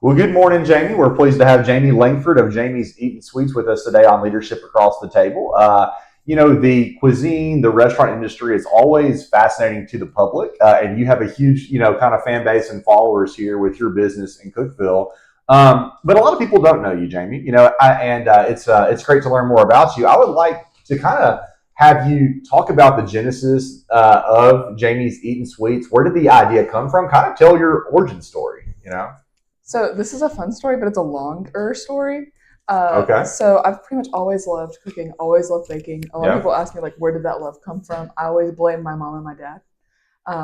Well, good morning, Jamie. We're pleased to have Jamie Lankford of Jamie's Eatin' Sweets with us today on Leadership Across the Table. The cuisine, the restaurant industry is always fascinating to the public, and you have a huge, kind of fan base and followers here with your business in Cookeville. But a lot of people don't know you, Jamie. It's great to learn more about you. I would like to kind of have you talk about the genesis of Jamie's Eatin' Sweets. Where did the idea come from? Kind of tell your origin story. So this is a fun story, but it's a longer story. Okay. So I've pretty much always loved cooking, always loved baking. A lot of people ask me, like, where did that love come from? I always blame my mom and my dad.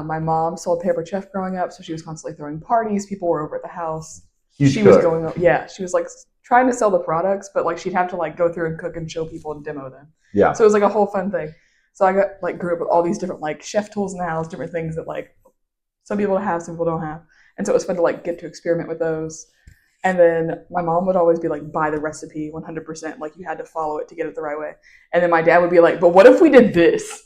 My mom sold paper chef growing up, so she was constantly throwing parties. People were over at the house. Huge she cook. was going, she was like trying to sell the products, but like she'd have to like go through and cook and show people and demo them. Yeah. So it was like a whole fun thing. So I grew up with all these different like chef tools in the house, different things that like some people have, some people don't have. And so it was fun to like get to experiment with those. And then my mom would always be like, buy the recipe 100%. Like you had to follow it to get it the right way. And then my dad would be like, but what if we did this?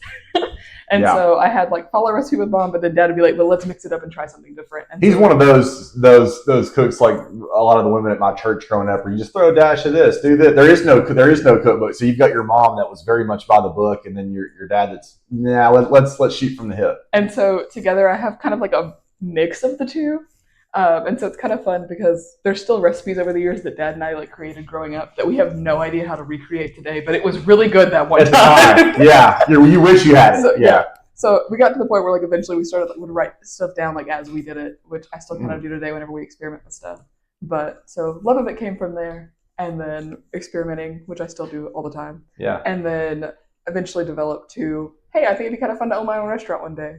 So I had like follow a recipe with mom, but then dad would be like, but let's mix it up and try something different. And he's one of those cooks like a lot of the women at my church growing up, where you just throw a dash of this, do this. There is no cookbook. So you've got your mom that was very much by the book, and then your dad that's let's shoot from the hip. And so together I have kind of like a mix of the two. And so it's kind of fun because there's still recipes over the years that Dad and I like created growing up that we have no idea how to recreate today, but it was really good that one time. Yeah, you wish you had it. So, yeah. So we got to the point where like eventually we started would write stuff down like as we did it, which I still kind of do today whenever we experiment with stuff. But so love of it came from there, and then experimenting, which I still do all the time. Yeah. And then eventually developed to, hey, I think it'd be kind of fun to own my own restaurant one day,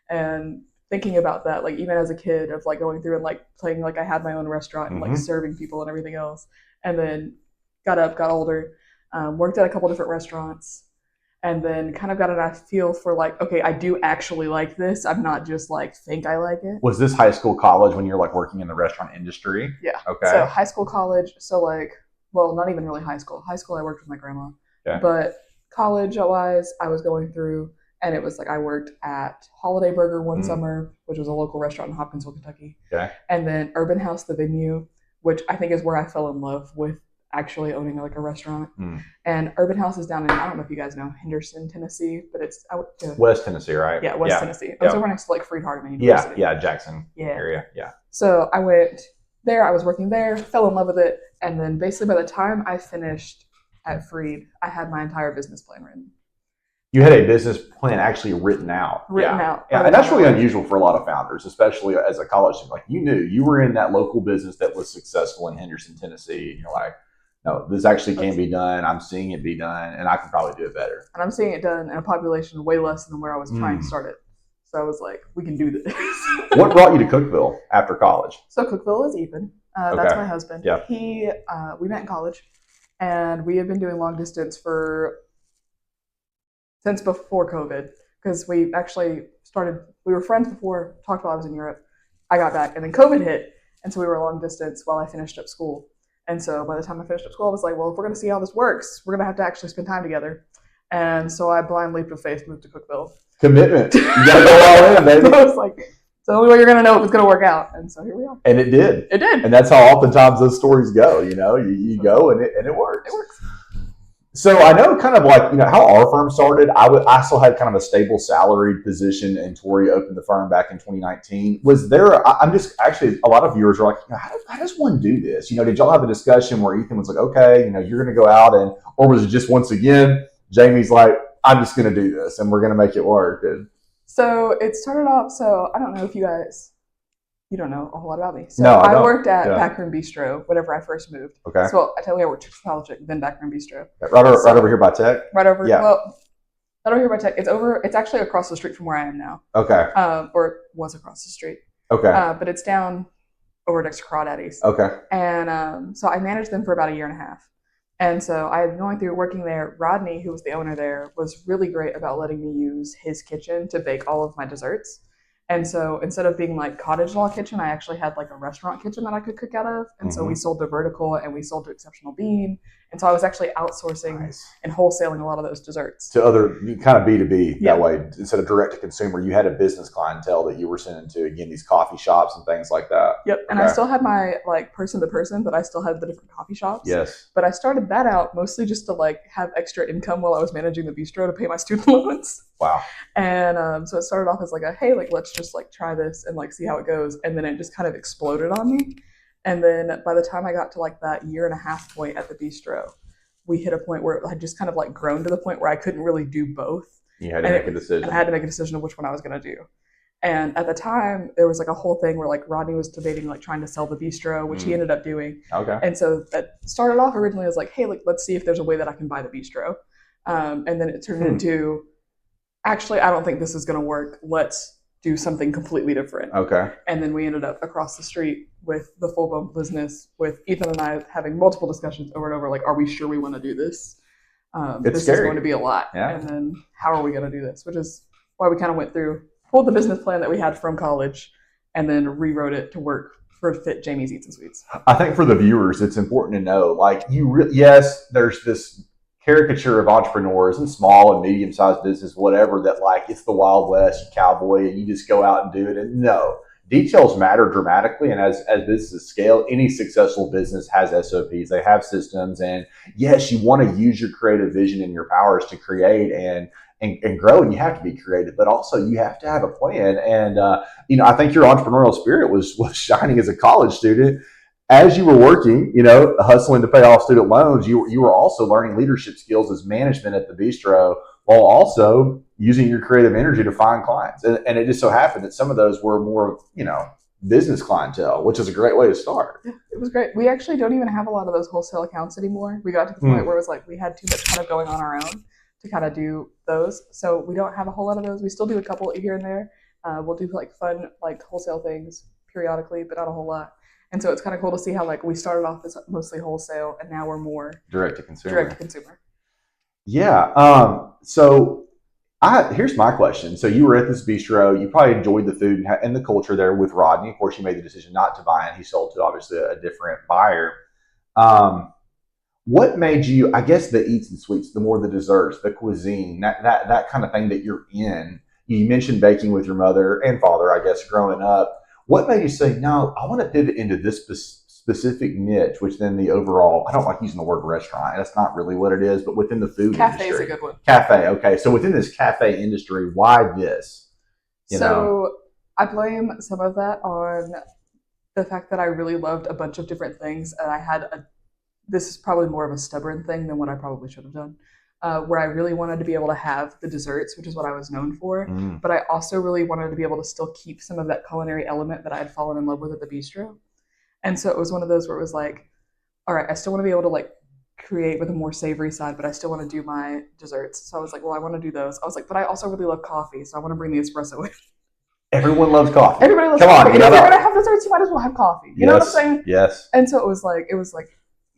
and thinking about that, like even as a kid, of like going through and like playing like I had my own restaurant and like serving people and everything else, and then got older, worked at a couple different restaurants, and then kind of got a feel for like, okay, I do actually like this. I'm not just like think I like it. Was this high school, college when you're like working in the restaurant industry? Yeah. Okay. So high school, college. So like, well, not even really high school. High school I worked with my grandma. Okay. But college-wise, I was going through. And it was like I worked at Holiday Burger one summer, which was a local restaurant in Hopkinsville, Kentucky. Okay. And then Urban House, the venue, which I think is where I fell in love with actually owning like a restaurant. And Urban House is down in, I don't know if you guys know, Henderson, Tennessee, but it's out to West Tennessee, right? Yeah, West Tennessee. It was over next to like Freed Hardeman University. Yeah, Jackson area. Yeah. So I went there. I was working there, fell in love with it, and then basically by the time I finished at Freed, I had my entire business plan written. You had a business plan actually written out. Yeah, and that's really unusual for a lot of founders, especially as a college student. Like you knew you were in that local business that was successful in Henderson, Tennessee. And you're like, no, this actually can be done. I'm seeing it be done, and I can probably do it better. And I'm seeing it done in a population way less than where I was trying to start it. So I was like, we can do this. What brought you to Cookeville after college? So Cookeville is Ethan. That's my husband. Yeah. We met in college, and we had been doing long distance since before COVID, because we actually we were friends before, talked while I was in Europe. I got back, and then COVID hit, and so we were long distance while I finished up school. And so by the time I finished up school, I was like, well, if we're going to see how this works, we're going to have to actually spend time together. And so I blind leaped of faith, moved to Cookeville. Commitment. You got to go all in, baby. So I was like, it's the only way you're going to know if it's going to work out. And so here we are. And it did. It did. And that's how oftentimes those stories go. You go and it works. It works. So I know kind of like, how our firm started. I still had kind of a stable salaried position, and Tori opened the firm back in 2019. Was there, I'm just actually, a lot of viewers are like, how does one do this? Did y'all have a discussion where Ethan was like, okay, you're going to go out or was it just once again, Jamie's like, I'm just going to do this and we're going to make it work? So it started off, I don't know if you don't know a whole lot about me. So no, I worked at Backroom Bistro whenever I first moved. Okay. So I tell you, I worked at College, then Backroom Bistro. Right over here by Tech? Right over, yeah. Well, not over here by Tech. It's actually across the street from where I am now. Okay. Or it was across the street. Okay. But it's down over next to Crawdaddy's. Okay. And so I managed them for about a year and a half. And so I had going through working there. Rodney, who was the owner there, was really great about letting me use his kitchen to bake all of my desserts. And so instead of being like cottage law kitchen, I actually had like a restaurant kitchen that I could cook out of. And so we sold to Vertical and we sold to Exceptional Bean. And so I was actually outsourcing and wholesaling a lot of those desserts. To other kind of B2B that way. Instead of direct to consumer, you had a business clientele that you were sending to, again, these coffee shops and things like that. Yep. And I still had my like person to person, but I still had the different coffee shops. Yes. But I started that out mostly just to like have extra income while I was managing the bistro to pay my student loans. Wow. And so it started off as like hey, like let's just like try this and like see how it goes. And then it just kind of exploded on me. And then by the time I got to like that 1.5 year point at the bistro, we hit a point where it had just kind of like grown to the point where I couldn't really do both. You had to make a decision. And I had to make a decision of which one I was going to do. And at the time, there was like a whole thing where like Rodney was debating like trying to sell the bistro, which he ended up doing. Okay. And so that started off originally as like, hey, like let's see if there's a way that I can buy the bistro. And then it turned into, actually, I don't think this is going to work. Let's do something completely different. Okay. And then we ended up across the street with the full-blown business, with Ethan and I having multiple discussions over and over, like, are we sure we want to do this? This scary. is going to be a lot. Yeah. And then how are we going to do this? Which is why we kind of went through, pulled the business plan that we had from college and then rewrote it to work for fit Jamie's Eats and Sweets. I think for the viewers, it's important to know, like yes, there's this caricature of entrepreneurs and small and medium-sized business, whatever, that like it's the Wild West, you cowboy, and you just go out and do it. And no, details matter dramatically. And as businesses scale, any successful business has SOPs. They have systems. And yes, you want to use your creative vision and your powers to create and grow, and you have to be creative, but also you have to have a plan. And I think your entrepreneurial spirit was shining as a college student. As you were working, hustling to pay off student loans, you were also learning leadership skills as management at the bistro, while also using your creative energy to find clients. And it just so happened that some of those were more, business clientele, which is a great way to start. Yeah, it was great. We actually don't even have a lot of those wholesale accounts anymore. We got to the point where it was like we had too much kind of going on our own to kind of do those. So we don't have a whole lot of those. We still do a couple here and there. We'll do like fun, like wholesale things periodically, but not a whole lot. And so it's kind of cool to see how like we started off as mostly wholesale and now we're more direct to consumer. Yeah. So here's my question. So you were at this bistro. You probably enjoyed the food and the culture there with Rodney. Of course, you made the decision not to buy it. He sold to obviously a different buyer. What made you, I guess, the eats and sweets, the more the desserts, the cuisine, that kind of thing that you're in? You mentioned baking with your mother and father, I guess, growing up. What made you say, no, I want to pivot into this specific niche, which then the overall, I don't like using the word restaurant. That's not really what it is, but within the food industry. Cafe is a good one. Cafe, okay. So within this cafe industry, why this? I blame some of that on the fact that I really loved a bunch of different things. And this is probably more of a stubborn thing than what I probably should have done. Where I really wanted to be able to have the desserts, which is what I was known for. But I also really wanted to be able to still keep some of that culinary element that I had fallen in love with at the bistro. And so it was one of those where it was like, all right, I still want to be able to like create with a more savory side, but I still want to do my desserts. So I was like, well, I want to do those. I was like, but I also really love coffee, so I want to bring the espresso in. Everyone loves coffee. Everybody loves coffee. And if you're going to have desserts, you might as well have coffee. You know what I'm saying? Yes. And so it was like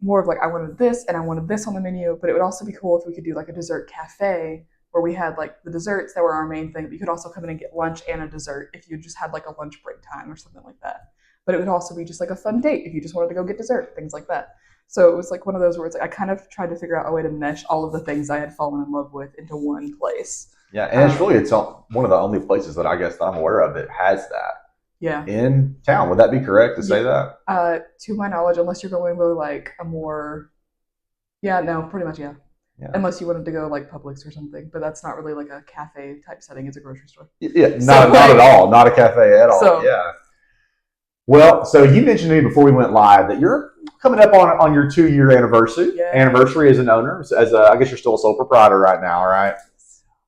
more of like I wanted this and I wanted this on the menu, but it would also be cool if we could do like a dessert cafe where we had like the desserts that were our main thing, but you could also come in and get lunch and a dessert if you just had like a lunch break time or something like that. But it would also be just like a fun date if you just wanted to go get dessert, things like that. So it was like one of those where it's like I kind of tried to figure out a way to mesh all of the things I had fallen in love with into one place. Yeah, and it's one of the only places that I guess that I'm aware of that has that. Yeah. In town. Would that be correct to say that? To my knowledge, unless you're going to like a more, pretty much, yeah. Unless you wanted to go like Publix or something, but that's not really like a cafe type setting. It's a grocery store. Yeah, not at all. Not a cafe at all. So, yeah. Well, so you mentioned to me before we went live that you're coming up on your 2-year anniversary. Yeah. Anniversary as an owner. I guess you're still a sole proprietor right now, right?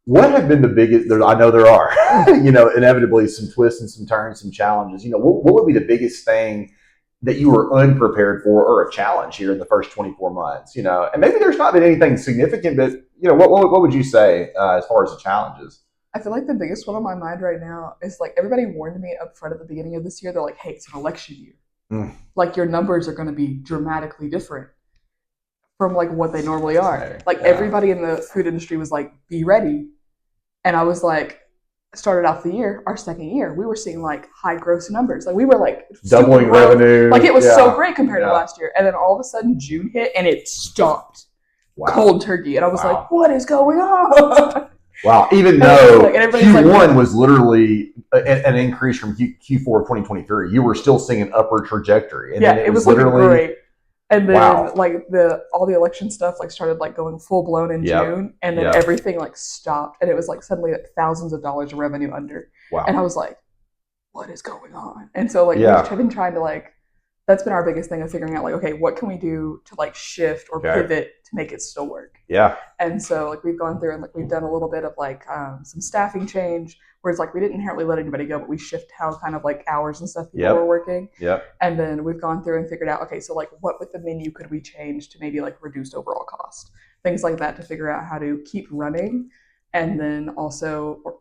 What have been the biggest? I know there are, inevitably some twists and some turns, some challenges. What would be the biggest thing that you were unprepared for, or a challenge here in the first 24 months? And maybe there's not been anything significant, but what would you say as far as the challenges? I feel like the biggest one on my mind right now is like everybody warned me up front at the beginning of this year. They're like, "Hey, it's an election year. Like your numbers are going to be dramatically different from like what they normally are." Like everybody in the food industry was like, "Be ready." And I was like, started out the year, our second year, we were seeing like high gross numbers. Like we were like doubling revenue. Like it was so great compared to last year. And then all of a sudden June hit and it stopped. Wow. Cold turkey. And I was like, what is going on? Wow. Even though Q1 was literally an increase from Q4 of 2023, you were still seeing an upward trajectory. And it was literally great. And then like all the election stuff like started like going full blown in June, and then everything like stopped, and it was like suddenly like thousands of dollars of revenue under. Wow. And I was like, what is going on? And so like we've been trying to like, that's been our biggest thing of figuring out like, okay, what can we do to like shift or pivot to make it still work? Yeah. And so like we've gone through and like we've done a little bit of like some staffing change, whereas like we didn't inherently let anybody go, but we shift how kind of like hours and stuff people were working. Yep. And then we've gone through and figured out, okay, so like what with the menu could we change to maybe like reduce overall cost, things like that, to figure out how to keep running, and then also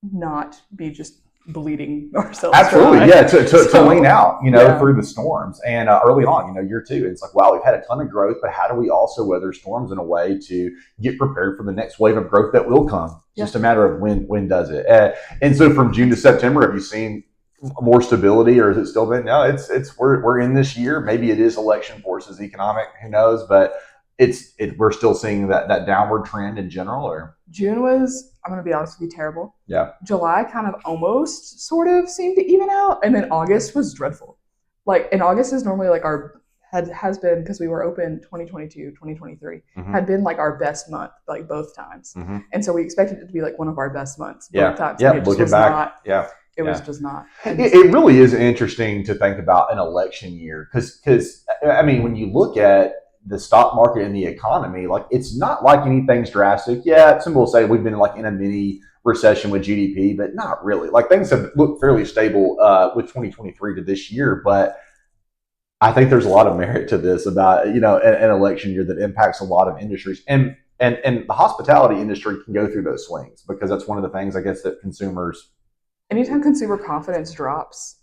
not be just bleeding ourselves. Absolutely, to lean out, through the storms. And early on, year two, it's like, wow, we've had a ton of growth, but how do we also weather storms in a way to get prepared for the next wave of growth that will come? Just a matter of when does it. And so from June to September, have you seen more stability, or has it still been? No, it's we're in this year. Maybe it is election forces, economic, who knows, but we're still seeing that downward trend in general. Or June was, I'm going to be honest with you, terrible. Yeah. July kind of almost sort of seemed to even out, and then August was dreadful. Like, and August is normally like has been, because we were open 2022, 2023, had been like our best month, like both times. And so we expected it to be like one of our best months both times. Yeah, looking back. It was just not. It really is interesting to think about an election year, because I mean, when you look at the stock market and the economy, like it's not like anything's drastic. Yeah, some people say we've been like in a mini recession with GDP, but not really. Like things have looked fairly stable with 2023 to this year, but I think there's a lot of merit to this about an election year that impacts a lot of industries, and the hospitality industry can go through those swings, because that's one of the things, I guess, that consumers. Anytime consumer confidence drops,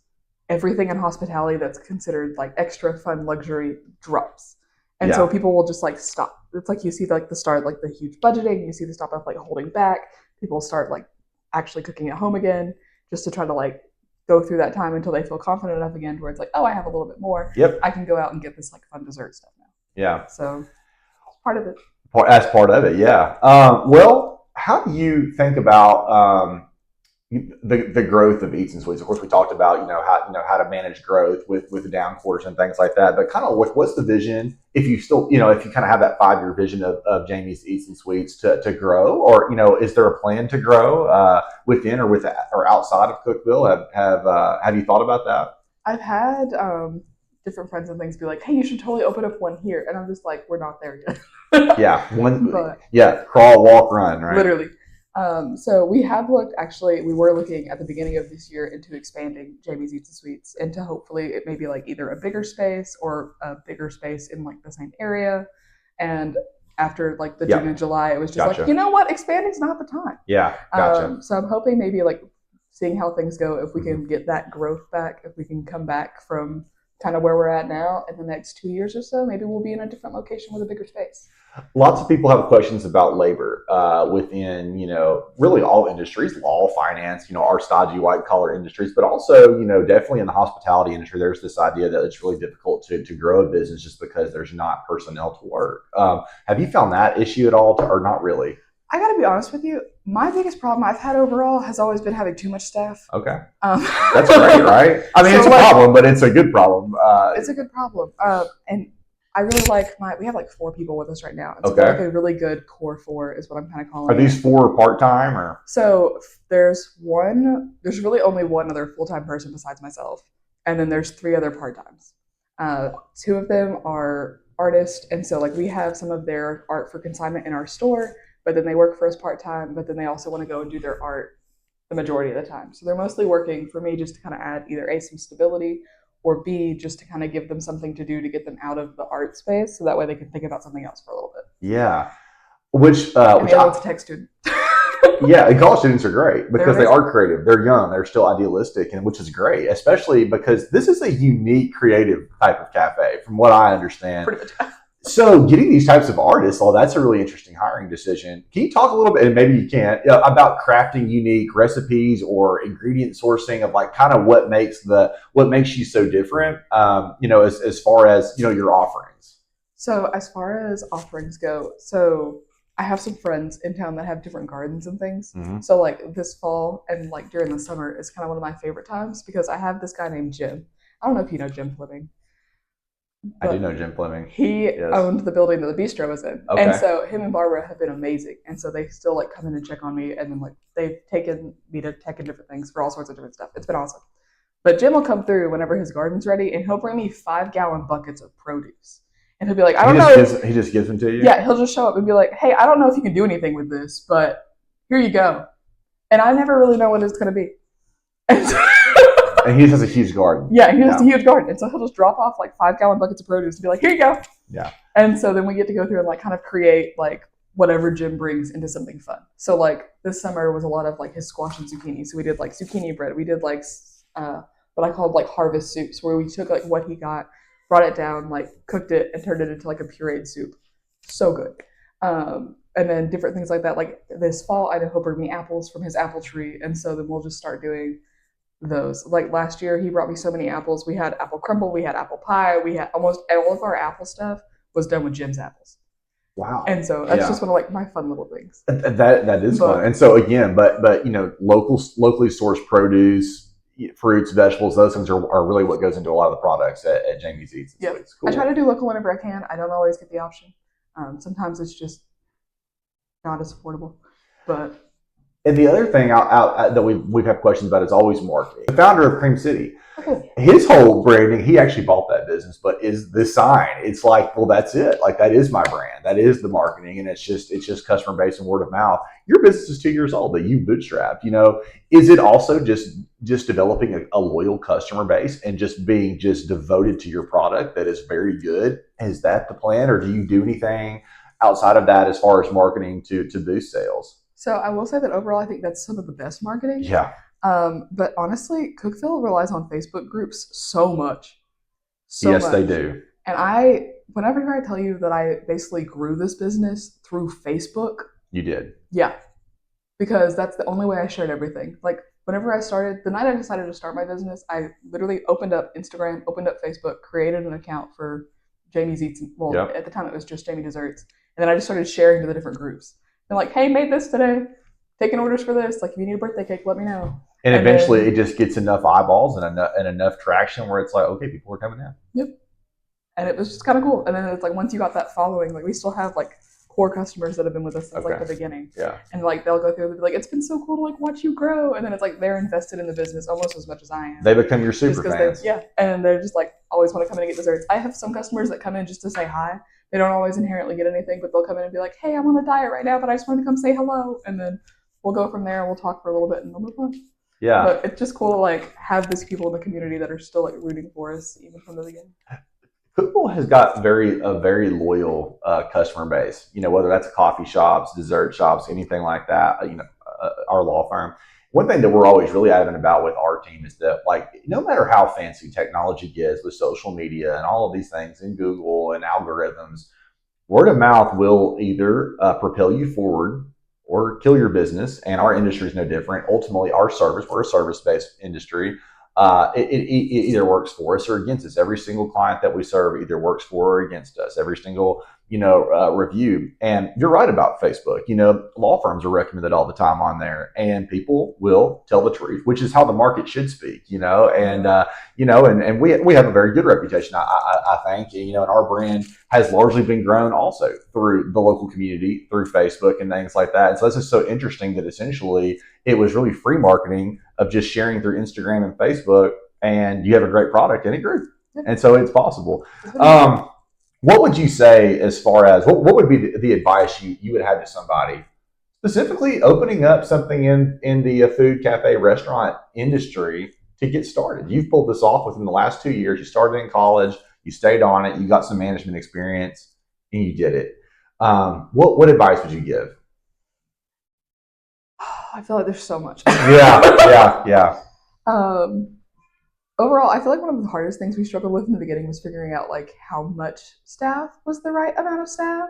everything in hospitality that's considered like extra fun luxury drops. And so people will just like stop. It's like you see like the start, like the huge budgeting, you see the stop of like holding back. People start like actually cooking at home again, just to try to like go through that time until they feel confident enough again where it's like, oh, I have a little bit more. Yep. I can go out and get this like fun dessert stuff now. Yeah. So part of it. That's part of it, yeah. Well, how do you think about the growth of Eats and Sweets? Of course, we talked about how to manage growth with the down quarters and things like that. But kind of what's the vision, if you still if you kind of have that 5-year vision of Jamie's Eats and Sweets to grow, or is there a plan to grow within or outside of Cookeville? Have you thought about that? I've had different friends and things be like, hey, you should totally open up one here, and I'm just like, we're not there yet. Crawl, walk, run, right? Literally. So we were looking at the beginning of this year into expanding Jamie's Eats and Sweets into, hopefully it may be like either a bigger space or a bigger space in like the same area. And after like the June and July, it was just like, you know what, expanding's not the time. Yeah, gotcha. So I'm hoping maybe like seeing how things go, if we can get that growth back, if we can come back from kind of where we're at now in the next 2 years or so, maybe we'll be in a different location with a bigger space. Lots of people have questions about labor within, really all industries, law, finance, our stodgy white collar industries, but also, definitely in the hospitality industry, there's this idea that it's really difficult to grow a business just because there's not personnel to work. Have you found that issue at all, or not really? I got to be honest with you. My biggest problem I've had overall has always been having too much staff. Okay. That's great, right? I mean, it's a problem, but it's a good problem. It's a good problem. And I really we have like 4 people with us right now. And so like a really good core 4 is what I'm kind of calling it. Are these 4 part-time or? So there's really only one other full-time person besides myself. And then there's 3 other part-times. 2 of them are artists. And so like we have some of their art for consignment in our store, but then they work for us part-time, but then they also want to go and do their art the majority of the time. So they're mostly working for me just to kind of add either A, some stability, or B, just to kind of give them something to do to get them out of the art space, so that way they can think about something else for a little bit. Yeah. Which a tech student. Yeah, and college students are great because they are creative. They're young. They're still idealistic, and which is great, especially because this is a unique, creative type of cafe, from what I understand. Pretty much. So getting these types of artists, well, that's a really interesting hiring decision. Can you talk a little bit, and maybe you can't, about crafting unique recipes or ingredient sourcing of like kind of what makes you so different? As far as your offerings. So as far as offerings go, so I have some friends in town that have different gardens and things. Mm-hmm. So like this fall and like during the summer is kind of one of my favorite times because I have this guy named Jim. I don't know if you know Jim Fleming, I do but know Jim Fleming. he Yes. owned the building that the bistro was in. And Okay. so him and Barbara have been amazing. And so they still like come in and check on me and then like they've taken me to tech and different things for all sorts of different stuff. It's been awesome. But Jim will come through whenever his garden's ready and he'll bring me 5-gallon buckets of produce. And he'll be like, I don't know. He just gives them to you. Yeah, he'll just show up and be like, hey, I don't know if you can do anything with this, but here you go. And I never really know what it's going to be. And so, And he has a huge garden. yeah, he has a huge garden. And so he'll just drop off like 5-gallon buckets of produce and be like, here you go. Yeah. And so then we get to go through and like kind of create like whatever Jim brings into something fun. So like this summer was a lot of like his squash and zucchini. So we did like zucchini bread. We did like what I called like harvest soups, where we took like what he got, brought it down, like cooked it, and turned it into like a pureed soup. So good. And then different things like that. Like this fall, I know he'll bring me apples from his apple tree, and so then we'll just start doing those. Like last year, he brought me so many apples. We had apple crumble, we had apple pie, we had almost all of our apple stuff was done with Jim's apples. Wow. And so that's just one of like my fun little things. That is fun. And so again, but locally sourced produce, fruits, vegetables, those things are really what goes into a lot of the products at Jamie's Eats. Yeah, cool. I try to do local whenever I can. I don't always get the option. Sometimes it's just not as affordable. But and the other thing that we've had questions about is always marketing. The founder of Cream City, okay. His whole branding, he actually bought that business, but is the sign. It's like, well, that's it. Like that is my brand. That is the marketing, and it's just customer base and word of mouth. Your business is 2 years old that you bootstrapped. Is it also just developing a loyal customer base and just being just devoted to your product that is very good? Is that the plan, or do you do anything outside of that as far as marketing to boost sales? So I will say that overall, I think that's some of the best marketing. Yeah. But honestly, Cookville relies on Facebook groups so much. Yes, they do. And whenever I tell you that I basically grew this business through Facebook. You did. Yeah. Because that's the only way I shared everything. Like whenever I started, the night I decided to start my business, I literally opened up Instagram, opened up Facebook, created an account for Jamie's Eats. Well, yep. At the time it was just Jamie Desserts. And then I just started sharing to the different groups. And like, hey, made this today. Taking orders for this. Like, if you need a birthday cake, let me know. And eventually it just gets enough eyeballs and enough traction where it's like, okay, people are coming in. Yep. And it was just kind of cool. And then it's like, once you got that following, like we still have like core customers that have been with us since like the beginning. Yeah. And like they'll go through and be like, it's been so cool to like watch you grow. And then it's like they're invested in the business almost as much as I am. They become your super fans. Yeah. And they're just like always want to come in and get desserts. I have some customers that come in just to say hi. They don't always inherently get anything, but they'll come in and be like, hey, I'm on a diet right now, but I just wanted to come say hello. And then we'll go from there and we'll talk for a little bit and we'll move on. Yeah. But it's just cool to like have these people in the community that are still like rooting for us even from the beginning. Cookville has got a very loyal customer base. Whether that's coffee shops, dessert shops, anything like that. Our law firm. One thing that we're always really adamant about with our team is that, like, no matter how fancy technology gets with social media and all of these things and Google and algorithms, word of mouth will either propel you forward or kill your business. And our industry is no different. Ultimately, we're a service-based industry. It either works for us or against us. Every single client that we serve either works for or against us. Every single review. And you're right about Facebook. Law firms are recommended all the time on there, and people will tell the truth, which is how the market should speak. And we have a very good reputation. I think. And our brand has largely been grown also through the local community, through Facebook and things like that. And so this is so interesting that essentially it was really free marketing of just sharing through Instagram and Facebook, and you have a great product and it grew. And so it's possible. What would you say as far as what would be the advice you would have to somebody specifically opening up something in the food, cafe, restaurant industry to get started? You've pulled this off within the last 2 years. You started in college, you stayed on it, you got some management experience, and you did it. What advice would you give? I feel like there's so much. Yeah. overall, I feel like one of the hardest things we struggled with in the beginning was figuring out like how much staff was the right amount of staff.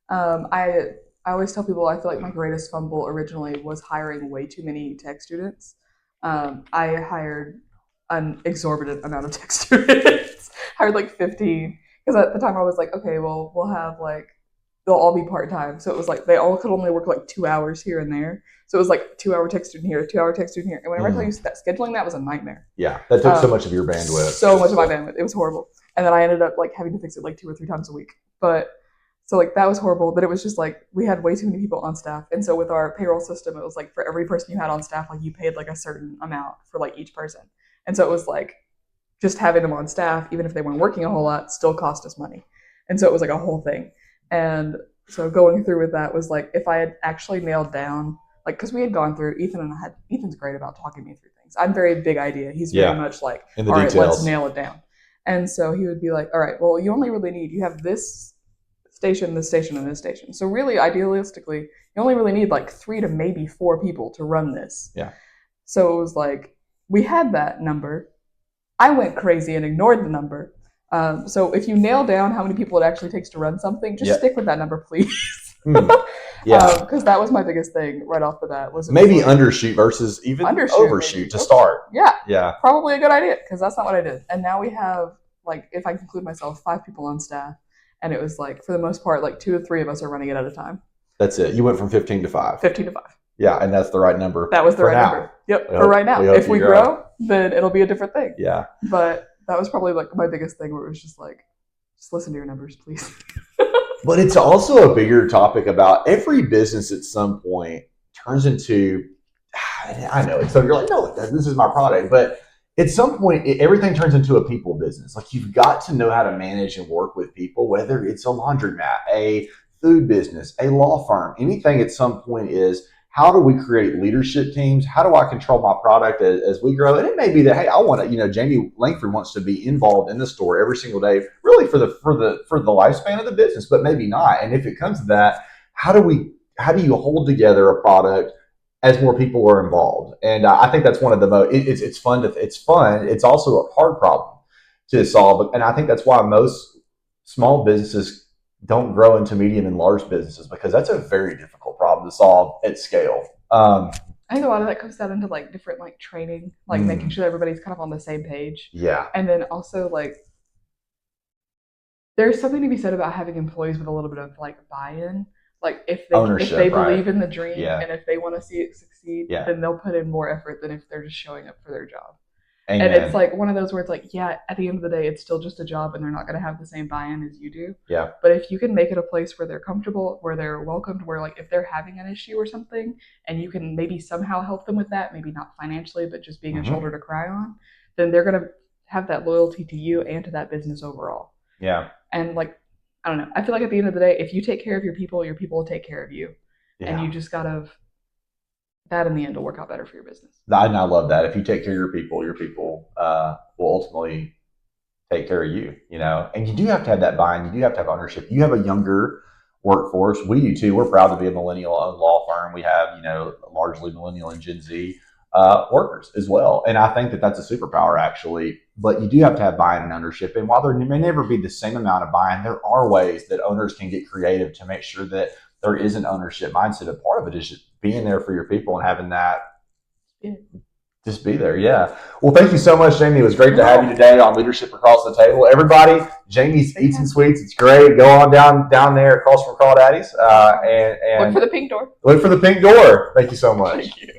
I always tell people I feel like my greatest fumble originally was hiring way too many tech students. I hired an exorbitant amount of tech students. Hired like 15 because at the time I was like, okay, well we'll have like they'll all be part time. So it was like they all could only work like 2 hours here and there. So it was like 2 hour tech student here, 2 hour tech student here. And whenever I tell you that scheduling that was a nightmare. Yeah, that took so much of your bandwidth. So much of my bandwidth. It was horrible. And then I ended up like having to fix it like 2 or 3 times a week. But so like that was horrible. But it was just like we had way too many people on staff. And so with our payroll system, it was like for every person you had on staff, like you paid like a certain amount for like each person. And so it was like just having them on staff, even if they weren't working a whole lot, still cost us money. And so it was like a whole thing. And so going through with that was like if I had actually nailed down like because we had gone through Ethan's great about talking me through things. I'm very big idea. He's very much like all right, let's nail it down. And so he would be like, all right, well you only really need you have this station, this station, and this station. So really idealistically, you only really need like 3 to maybe 4 people to run this. Yeah. So it was like we had that number. I went crazy and ignored the number. So if you nail down how many people it actually takes to run something, just stick with that number, please. Yeah, because that was my biggest thing right off the bat. Was maybe like, undershoot versus even overshoot to start. Yeah, probably a good idea because that's not what I did. And now we have like, if I include myself, 5 people on staff, and it was like for the most part, like 2 to 3 of us are running it at a time. That's it. You went from 15 to 5. 15 to 5. Yeah, and that's the right number. That was the right number. Yep, for right now. If we grow, then it'll be a different thing. Yeah. But that was probably like my biggest thing where it was just like, just listen to your numbers, please. But it's also a bigger topic about every business at some point turns into, I know it. So you're like, no, this is my product. But at some point, everything turns into a people business. Like you've got to know how to manage and work with people, whether it's a laundromat, a food business, a law firm, anything at some point is, how do we create leadership teams? How do I control my product as we grow? And it may be that, hey, I want to, Jamie Lankford wants to be involved in the store every single day, really for the lifespan of the business, but maybe not. And if it comes to that, how do you hold together a product as more people are involved? And I think that's one of the most. It's fun. It's also a hard problem to solve, and I think that's why most small businesses don't grow into medium and large businesses, because that's a very difficult problem to solve at scale. I think a lot of that comes down into like different like training, like making sure that everybody's kind of on the same page. Yeah. And then also like there's something to be said about having employees with a little bit of like buy-in. Like if they believe in the dream and if they want to see it succeed, then they'll put in more effort than if they're just showing up for their job. Amen. And it's like one of those where it's like, yeah, at the end of the day, it's still just a job and they're not going to have the same buy-in as you do. Yeah. But if you can make it a place where they're comfortable, where they're welcomed, where like if they're having an issue or something and you can maybe somehow help them with that, maybe not financially, but just being a shoulder to cry on, then they're going to have that loyalty to you and to that business overall. Yeah. And like, I don't know. I feel like at the end of the day, if you take care of your people will take care of you. Yeah. And you just got to, that in the end will work out better for your business. I love that. If you take care of your people will ultimately take care of you, and you do have to have that buy-in. You do have to have ownership. You have a younger workforce. We do too. We're proud to be a millennial-owned law firm. We have, largely millennial and Gen Z workers as well. And I think that that's a superpower actually, but you do have to have buy-in and ownership. And while there may never be the same amount of buy-in, there are ways that owners can get creative to make sure that there is an ownership mindset. A part of it is just being there for your people and having that just be there. Yeah. Well, thank you so much, Jamie. It was great to have you today on Leadership Across the Table. Everybody, Jamie's Eats and Sweets. It's great. Go on down there across from Crawdaddy's and look for the pink door. Look for the pink door. Thank you so much. Thank you.